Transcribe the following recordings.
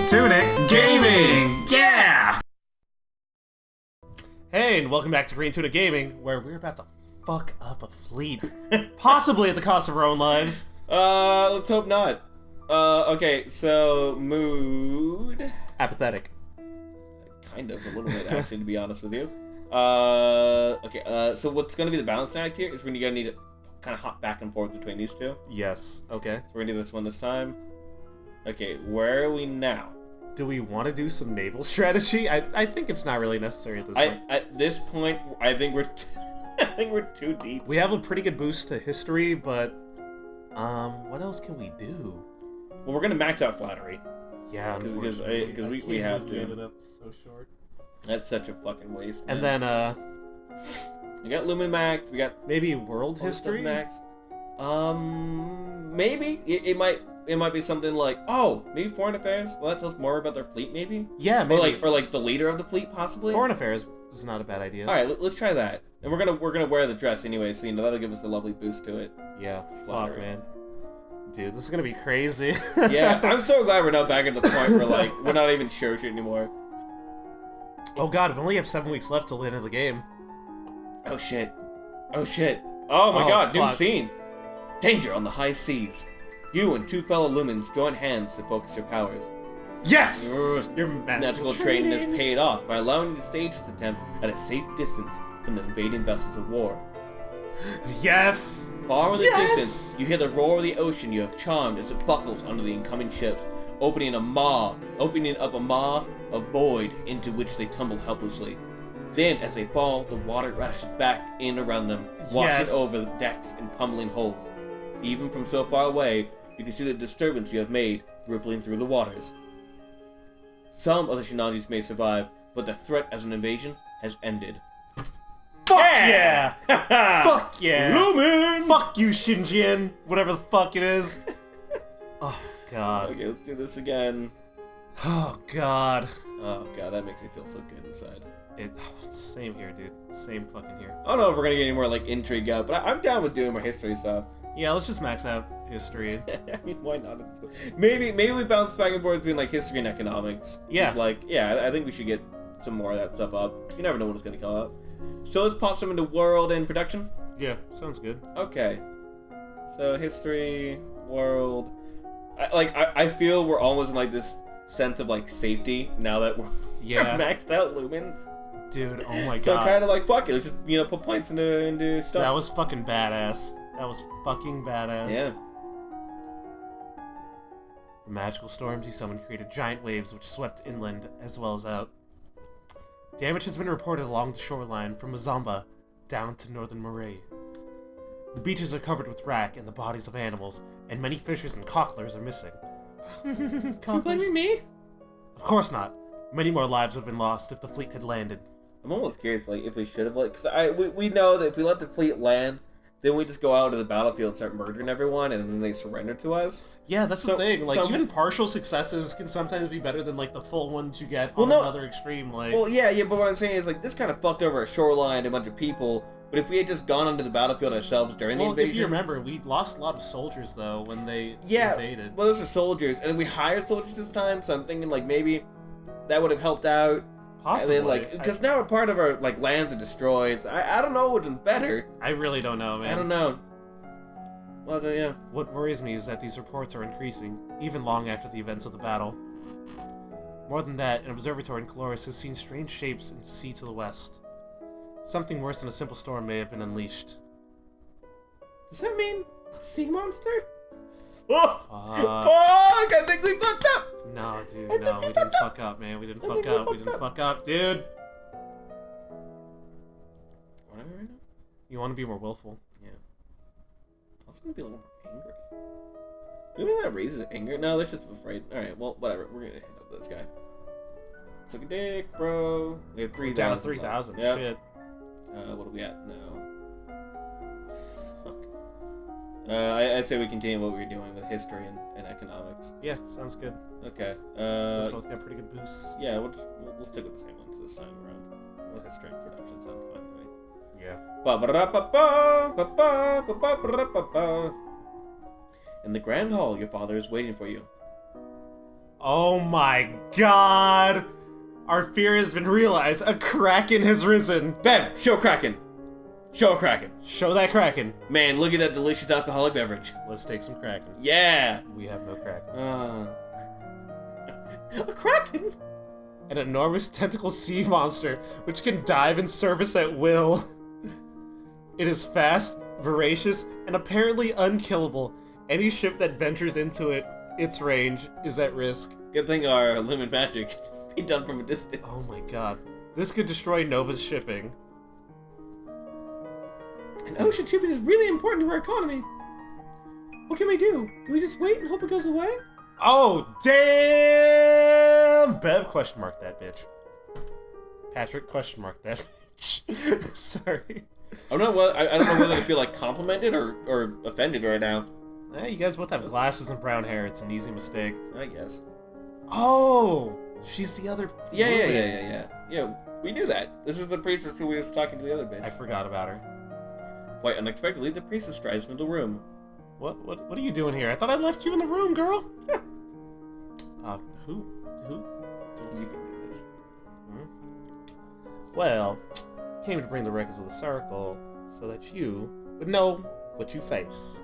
Tunic Gaming! Yeah! Hey, and welcome back to Green Tunic Gaming, where we're about to fuck up a fleet. Possibly at the cost of our own lives. Let's hope not. Okay, so, mood... Apathetic. Kind of, a little bit, actually, to be honest with you. Okay, so what's gonna be the balancing act here is when you're gonna need to kind of hop back and forth between these two. Yes, okay. So we're gonna do this one this time. Okay, where are we now? Do we want to do some naval strategy? I think it's not really necessary at this point. At this point, I think we're I think we're too deep. We have a pretty good boost to history, but what else can we do? Well, we're gonna max out flattery. Yeah, unfortunately. Because we have to. Ended up so short. That's such a fucking waste. And man. then we got Lumen max. We got maybe world history max. Maybe it might be something like, oh, maybe foreign affairs. Well, that tells more about their fleet, maybe. Yeah, maybe. Or like the leader of the fleet, possibly. Foreign affairs is not a bad idea. All right, let's try that. And we're gonna wear the dress anyway, so that'll give us a lovely boost to it. Yeah. Fuck, man. Dude, this is gonna be crazy. Yeah, I'm so glad we're not back at the point where like we're not even sure shit anymore. Oh god, we only have 7 weeks left till the end of the game. Oh shit. Oh shit. Oh my god, new fuck. scene. Danger on the high seas. You and two fellow lumens join hands to focus your powers. Yes! Your magical training has paid off by allowing you to stage this attempt at a safe distance from the invading vessels of war. Yes! Far in the distance, you hear the roar of the ocean you have charmed as it buckles under the incoming ships, opening up a maw of void into which they tumble helplessly. Then, as they fall, the water rushes back in around them, washing over the decks and pummeling hulls. Even from so far away, you can see the disturbance you have made rippling through the waters. Some of the Shinanjis may survive, but the threat as an invasion has ended. Fuck yeah! Fuck yeah! Lumen! Fuck you, Shinjian! Whatever the fuck it is. Oh, God. Okay, let's do this again. Oh, God. Oh, God, that makes me feel so good inside. Same here, dude. Same fucking here. I don't know if we're gonna get any more, like, intrigue out, but I'm down with doing more history stuff. Yeah, let's just max out history. I mean, why not? Maybe we bounce back and forth between, like, history and economics. Yeah. Like, yeah, I think we should get some more of that stuff up. You never know when it's gonna come up. So let's pop some into world and production. Yeah, sounds good. Okay. So history, world. I feel we're almost in like this sense of like safety now that we're maxed out lumens. Dude, oh my god. So kind of like fuck it, let's just put points into stuff. That was fucking badass. That was fucking badass. Yeah. The magical storms you summoned created giant waves which swept inland as well as out. Damage has been reported along the shoreline from Mazamba down to northern Murray. The beaches are covered with wrack and the bodies of animals, and many fishers and cocklers are missing. You blaming me? Of course not. Many more lives would have been lost if the fleet had landed. I'm almost curious, like, if we should have, like, because we know that if we let the fleet land, then we just go out to the battlefield and start murdering everyone, and then they surrender to us. Yeah, that's the thing. Like, even partial successes can sometimes be better than, like, the full ones you get on another extreme. Like, well, yeah, but what I'm saying is, like, this kind of fucked over a shoreline and a bunch of people, but if we had just gone onto the battlefield ourselves during the invasion... if you remember, we lost a lot of soldiers, though, when they invaded. Well, those are soldiers, and we hired soldiers this time, so I'm thinking, like, maybe that would have helped out. Possibly. And then, like, because now part of our, like, lands are destroyed. So I don't know what's better. I really don't know, man. I don't know. Well, yeah. What worries me is that these reports are increasing, even long after the events of the battle. More than that, an observatory in Caloris has seen strange shapes in the sea to the west. Something worse than a simple storm may have been unleashed. Does that mean a sea monster? Oh, fuck! I think we fucked up! No, dude, no, we didn't fuck up, man. We didn't fuck up. We didn't fuck up, dude! Whatever right now? You want to be more willful. Yeah. I also want to be a little more angry. Maybe that raises anger? No, they're just afraid. Alright, well, whatever. We're gonna handle this guy. Suck a dick, bro. We have 3,000. Down to 3,000. Yep. Shit. What are we at now? Fuck. I say we continue what we were doing with history and economics. Yeah, sounds good. Okay. Those both got pretty good boosts. Yeah, we'll stick with the same ones this time around. Well, history and production sounds fine to me. Yeah. In the Grand Hall, your father is waiting for you. Oh my god! Our fear has been realized. A Kraken has risen. Bev, show Kraken. Show a Kraken. Show that Kraken. Man, look at that delicious alcoholic beverage. Let's take some Kraken. Yeah. We have no Kraken. A Kraken? An enormous tentacle sea monster which can dive and surface at will. It is fast, voracious, and apparently unkillable. Any ship that ventures into its range is at risk. Good thing our Lumen magic can be done from a distance. Oh my god. This could destroy Nova's shipping. An ocean shipping is really important to our economy. What can we do? Do we just wait and hope it goes away? Oh, damn! Bev question mark that bitch. Patrick question mark that bitch. Sorry. I don't know whether to feel like complimented or offended right now. You guys both have glasses and brown hair. It's an easy mistake. I guess. Oh! She's the other... Yeah, we knew that. This is the priestess who we was talking to the other bitch. I forgot about her. Quite unexpectedly, the priestess strides into the room. What are you doing here? I thought I left you in the room, girl! Who? You can do this. Well, came to bring the records of the circle so that you would know what you face.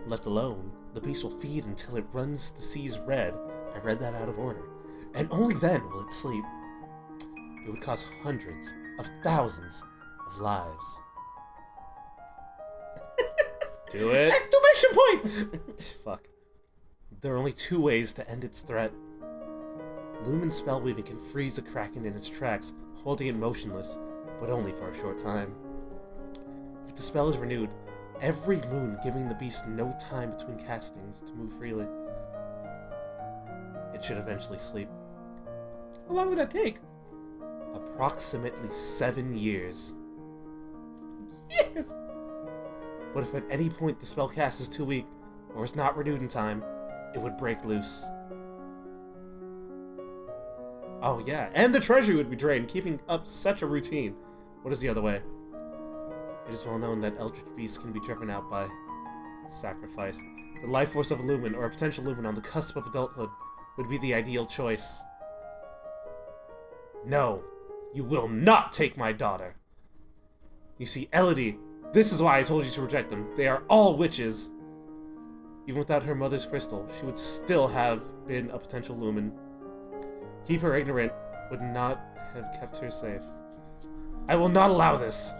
Left alone, the beast will feed until it runs the seas red. I read that out of order. And only then will it sleep. It would cost hundreds of thousands of lives. Do it. Exclamation point! Fuck. There are only two ways to end its threat. Lumen spellweaving can freeze a Kraken in its tracks, holding it motionless, but only for a short time. If the spell is renewed, every moon giving the beast no time between castings to move freely, it should eventually sleep. How long would that take? Approximately 7 years. Yes! But if at any point the spell cast is too weak, or is not renewed in time, it would break loose. Oh yeah, and the treasury would be drained, keeping up such a routine. What is the other way? It is well known that eldritch beasts can be driven out by sacrifice. The life force of a lumen, or a potential lumen on the cusp of adulthood, would be the ideal choice. No, you will not take my daughter. You see, Elodie, this is why I told you to reject them. They are all witches. Even without her mother's crystal, she would still have been a potential lumen. Keep her ignorant would not have kept her safe. I will not allow this.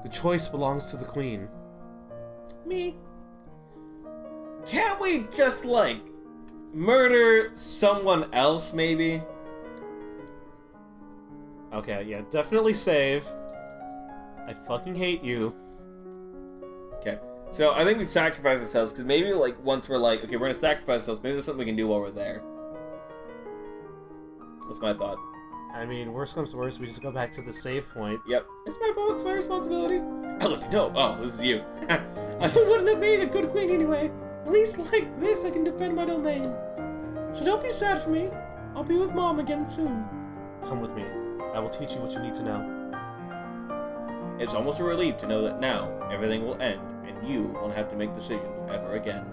The choice belongs to the queen. Me? Can't we just, like, murder someone else, maybe? Okay, yeah, definitely save. I fucking hate you. Okay, so I think we sacrifice ourselves, because maybe, like, once we're like, okay, we're gonna sacrifice ourselves, maybe there's something we can do while we're there. That's my thought. I mean, worst comes to worst, we just go back to the save point. Yep. It's my fault, it's my responsibility. Oh, look, no, oh, this is you. I wouldn't have made a good queen anyway. At least like this, I can defend my domain. So don't be sad for me. I'll be with Mom again soon. Come with me. I will teach you what you need to know. It's almost a relief to know that now everything will end and you won't have to make decisions ever again.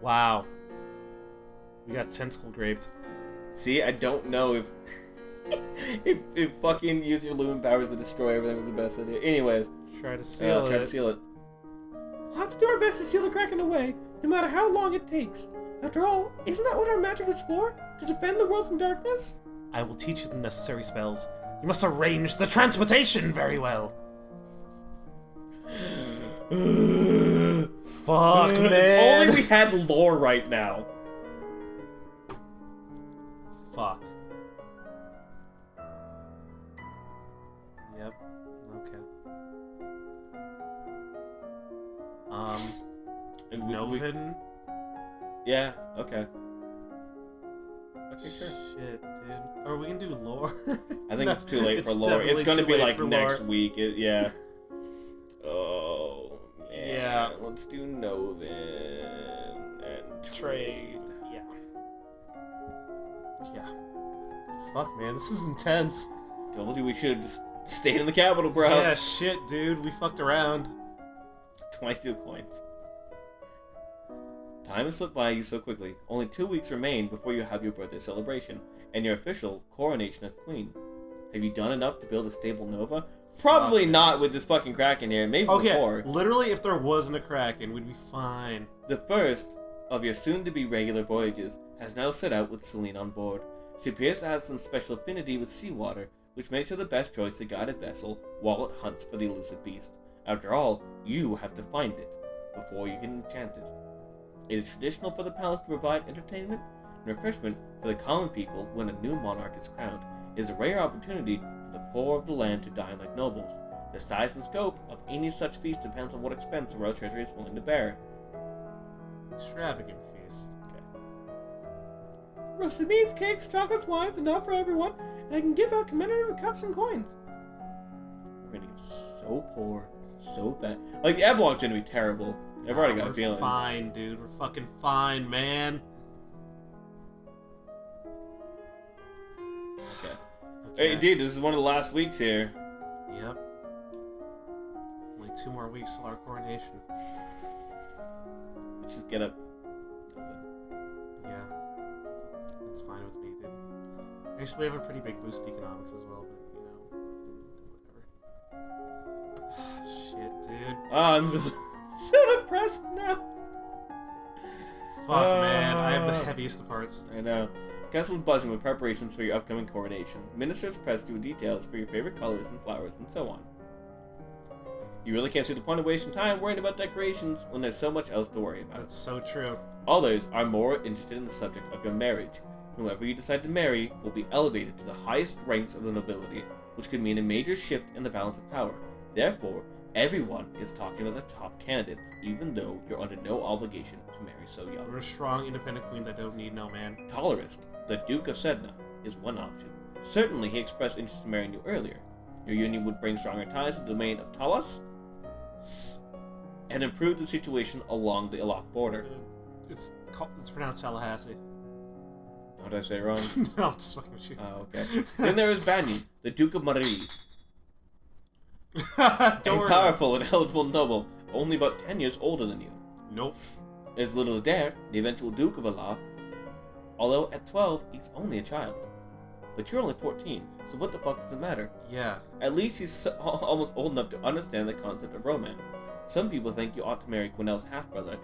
Wow. We got tentacle graped. See, I don't know if if fucking use your lumen powers to destroy everything was the best idea. Anyways, Try to seal it. Try to seal it. We'll have to do our best to seal the Kraken away, no matter how long it takes. After all, isn't that what our magic is for? To defend the world from darkness? I will teach you the necessary spells. You must arrange the transportation very well. Fuck, man. If only we had lore right now. Fuck. Yep. Okay. And Novin? Yeah, okay. Okay, sure. Shit, dude. Or we can do lore. I think No, it's too late for lore. definitely It's gonna too be late like for next lore. week. Yeah. Oh, man. Yeah. Let's do Novin and Trade. Yeah. Yeah. Fuck, man. This is intense. Told you we should have just stayed in the capital, bro. Yeah, shit, dude. We fucked around. 22 coins. Time has slipped by you so quickly. Only 2 weeks remain before you have your birthday celebration and your official coronation as queen. Have you done enough to build a stable Nova? Probably not with this fucking Kraken here. Maybe before. Literally, if there wasn't a Kraken, we'd be fine. The first of your soon-to-be regular voyages has now set out with Celine on board. She appears to have some special affinity with seawater, which makes her the best choice to guide a vessel while it hunts for the elusive beast. After all, you have to find it before you can enchant it. It is traditional for the palace to provide entertainment and refreshment for the common people when a new monarch is crowned. It is a rare opportunity for the poor of the land to dine like nobles. The size and scope of any such feast depends on what expense the royal treasury is willing to bear. Extravagant feast. Okay. Roasted meats, cakes, chocolates, wines, enough for everyone, and I can give out commemorative cups and coins. We're gonna get so poor, so fat. Like, the epilogue's gonna be terrible. I've already got a feeling. We're fine, dude. We're fucking fine, man. Okay. Hey, dude, this is one of the last weeks here. Yep. Only 2 more weeks till our coronation. Let's just get up. Yeah. That's fine with me, dude. Actually, we have a pretty big boost in economics as well, but, whatever. Shit, dude. Oh, I'm so depressed now. Fuck, man. I have the heaviest of hearts. I know. Castle's buzzing with preparations for your upcoming coronation. Ministers press you with details for your favorite colors and flowers and so on. You really can't see the point of wasting time worrying about decorations when there's so much else to worry about. That's so true. Others are more interested in the subject of your marriage. Whoever you decide to marry will be elevated to the highest ranks of the nobility, which could mean a major shift in the balance of power. Therefore, everyone is talking about the top candidates, even though you're under no obligation to marry so young. We're a strong, independent queen that don't need no man. Tolerist, the Duke of Sedna, is one option. Certainly, he expressed interest in marrying you earlier. Your union would bring stronger ties to the domain of Talos and improve the situation along the Aloth border. It's pronounced Tallahassee. How did I say it wrong? No, I'm just fucking with you. Oh, okay. Then there is Banyan, the Duke of Marie. A powerful and eligible noble, only about 10 years older than you. Nope. There's little Adair, the eventual Duke of Aloth, although at 12, he's only a child. But you're only 14, so what the fuck does it matter? Yeah. At least he's almost old enough to understand the concept of romance. Some people think you ought to marry Quinnell's half-brother,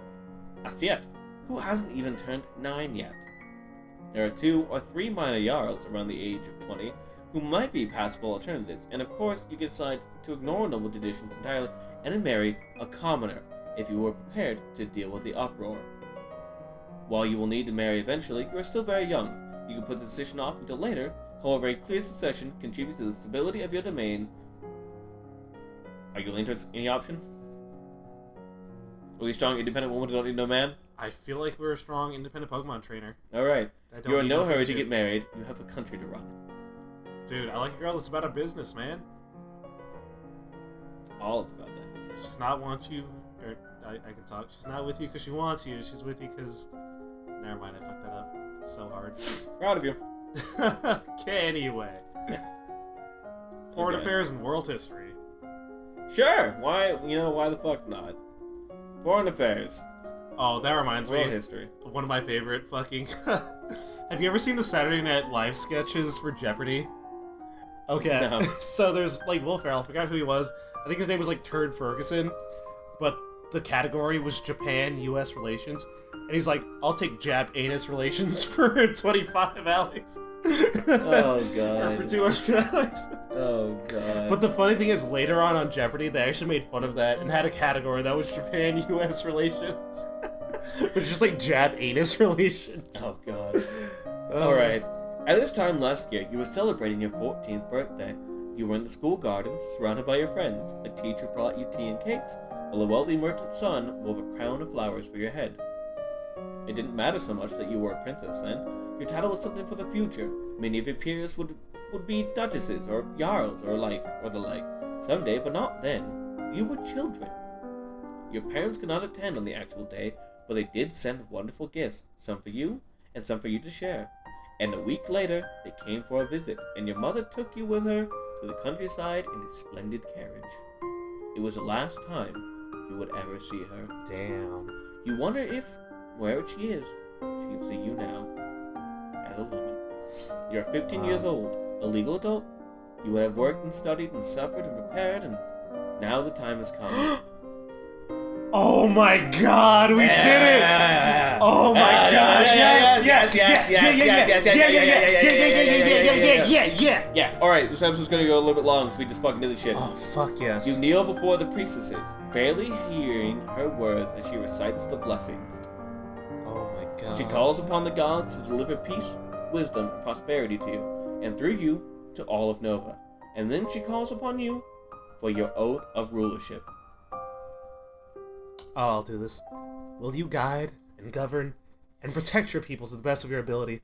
Asiet, who hasn't even turned 9 yet. There are 2 or 3 minor Jarls around the age of 20 who might be passable alternatives, and of course you can decide to ignore noble traditions entirely and marry a commoner if you were prepared to deal with the uproar. While you will need to marry eventually, you are still very young. You can put the decision off until later. However, a clear succession contributes to the stability of your domain. Are you leaning towards any option? Are you a strong, independent woman who don't need no man? I feel like we're a strong, independent Pokemon trainer. Alright. You're in no hurry to Pikachu. get married. You have a country to run. Dude, I like a girl that's about a business, man. All about that business. She's not want you, or I can talk. She's not with you because she wants you. She's with you because... Never mind, I fucked that up. It's so hard. Proud of you. Okay, anyway. Foreign affairs and world history. Sure. Why the fuck not? Foreign affairs. Oh, that reminds me. World history. One of my favorite fucking... Have you ever seen the Saturday Night Live sketches for Jeopardy? Okay. No. So there's, like, Will Ferrell. I forgot who he was. I think his name was, like, Turd Ferguson. But the category was Japan-US relations. And he's like, I'll take Jap-anus relations for 25 Alex. Oh, God. Or for 200 Alex. Oh, God. But the funny thing is, later on Jeopardy, they actually made fun of that and had a category that was Japan-US relations. But it's just like Jap-anus relations. Oh, God. Alright. At this time last year, you were celebrating your 14th birthday. You were in the school gardens, surrounded by your friends. A teacher brought you tea and cakes, while a wealthy merchant's son wove a crown of flowers for your head. It didn't matter so much that you were a princess then. Your title was something for the future. Many of your peers would be duchesses or jarls or the like. Someday, but not then. You were children. Your parents could not attend on the actual day, but they did send wonderful gifts, some for you and some for you to share. And a week later, they came for a visit, and your mother took you with her to the countryside in a splendid carriage. It was the last time you would ever see her. Damn. You wonder if wherever she is, she can see you now as a lumen. You are 15 years old, a legal adult. You would have worked and studied and suffered and prepared, and now the time has come. Oh my God, we did it! Oh my God! Yeah. All right, this episode's gonna go a little bit long, so we just fucking do this shit. Oh fuck yes. You kneel before the priestesses, barely hearing her words as she recites the blessings. Oh my God. She calls upon the gods to deliver peace, wisdom, and prosperity to you, and through you to all of Nova. And then she calls upon you for your oath of rulership. Oh, I'll do this. Will you guide and govern and protect your people to the best of your ability,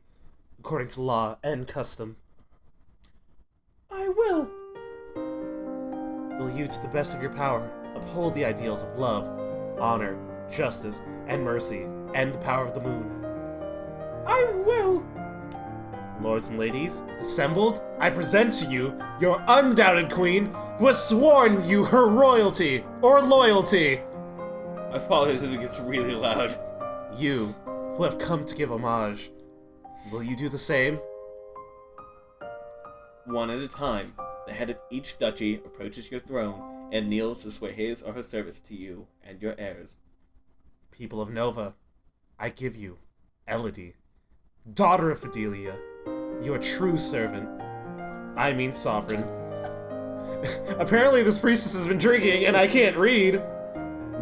according to law and custom? I will. Will you, to the best of your power, uphold the ideals of love, honor, justice, and mercy, and the power of the moon? I will. Lords and ladies, assembled, I present to you your undoubted queen, who has sworn you her royalty or loyalty. I apologize if it gets really loud. You, who have come to give homage, will you do the same? One at a time, the head of each duchy approaches your throne and kneels to swear his or her service to you and your heirs. People of Nova, I give you Elodie, daughter of Fidelia, your true servant. I mean sovereign. Apparently this priestess has been drinking and I can't read.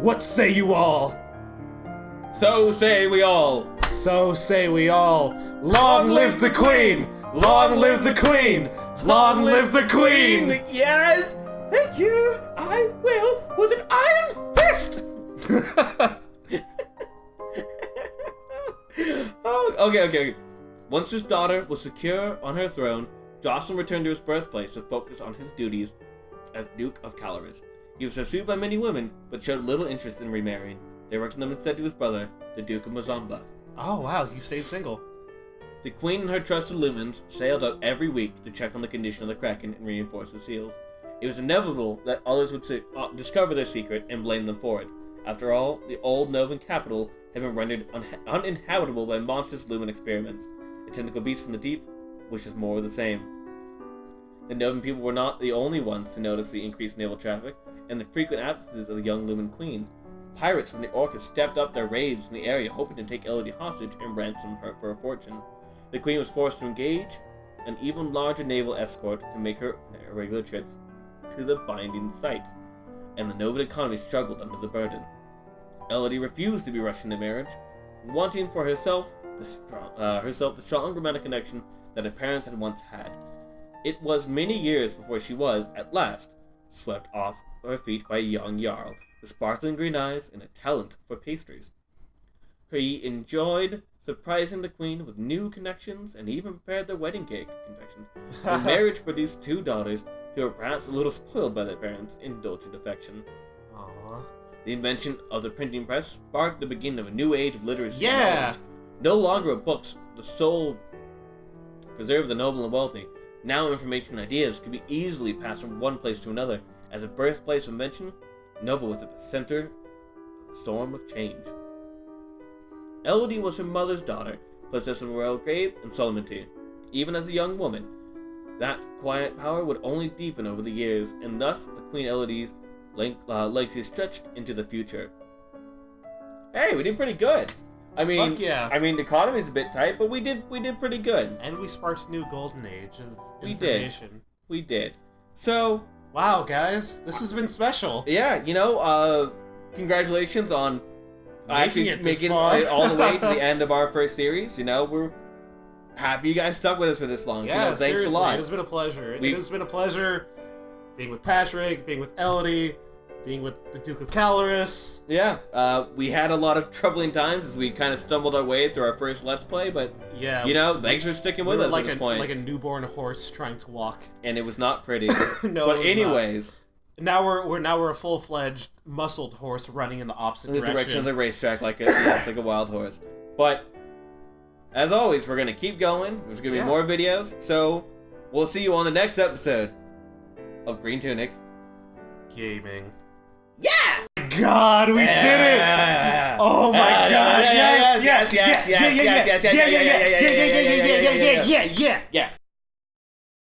What say you all? So say we all. So say we all. Long live the queen! Long live the queen! Long live the queen! Yes! Thank you! I will with an iron fist! Okay. Once his daughter was secure on her throne, Jocelyn returned to his birthplace to focus on his duties as Duke of Caloris. He was pursued by many women, but showed little interest in remarrying, directing them instead to his brother, the Duke of Mazamba. Oh wow, he stayed single. The queen and her trusted lumens sailed out every week to check on the condition of the Kraken and reinforce the seals. It was inevitable that others would discover their secret and blame them for it. After all, the old Novan capital had been rendered uninhabitable by monstrous lumen experiments. The tentacle beast from the deep, which is more of the same. The Novan people were not the only ones to notice the increased naval traffic and the frequent absences of the young Lumen Queen. Pirates from the Orcas stepped up their raids in the area, hoping to take Elodie hostage and ransom her for a fortune. The Queen was forced to engage an even larger naval escort to make her regular trips to the binding site, and the Novan economy struggled under the burden. Elodie refused to be rushed into marriage, wanting for herself the strong romantic connection that her parents had once had. It was many years before she was, at last, swept off her feet by a young Jarl with sparkling green eyes and a talent for pastries. He enjoyed surprising the queen with new connections and even prepared their wedding cake confections. The marriage produced two daughters who were perhaps a little spoiled by their parents' indulgent affection. Aww. The invention of the printing press sparked the beginning of a new age of literacy. Yeah! And knowledge. No longer are books the sole preserve of the noble and wealthy. Now information and ideas could be easily passed from one place to another. As a birthplace of invention, Nova was at the center of a storm of change. Elodie was her mother's daughter, possessed of a royal grave and solemnity. Even as a young woman, that quiet power would only deepen over the years, and thus the Queen Elodie's legacy stretched into the future. Hey, we did pretty good. I mean, fuck yeah. I mean, the economy's a bit tight, but we did pretty good. And we sparked a new golden age of We information. We did. So, wow, guys, this has been special. yeah, congratulations on Making it far. all the way to the end of our first series. We're happy you guys stuck with us for this long. Yeah, Thanks seriously, a lot. it has been a pleasure. It has been a pleasure being with Patrick, being with Elodie, being with the Duke of Caloris. Yeah, we had a lot of troubling times as we kind of stumbled our way through our first Let's Play, but yeah, thanks for sticking with us like at this point. Like a newborn horse trying to walk. And it was not pretty. No, but anyways, now we're a full-fledged muscled horse running in the opposite in the direction of the racetrack, like a wild horse. But as always, we're gonna keep going. There's gonna be more videos, so we'll see you on the next episode of Green Tunic Gaming. Yeah! God, we did it! Oh my god! Yes, Yes, yes, yes, yes, yes, yes, yes, yes, yes, yes, yes, yes, yes, yes, yes, yes, yes, yeah. yeah.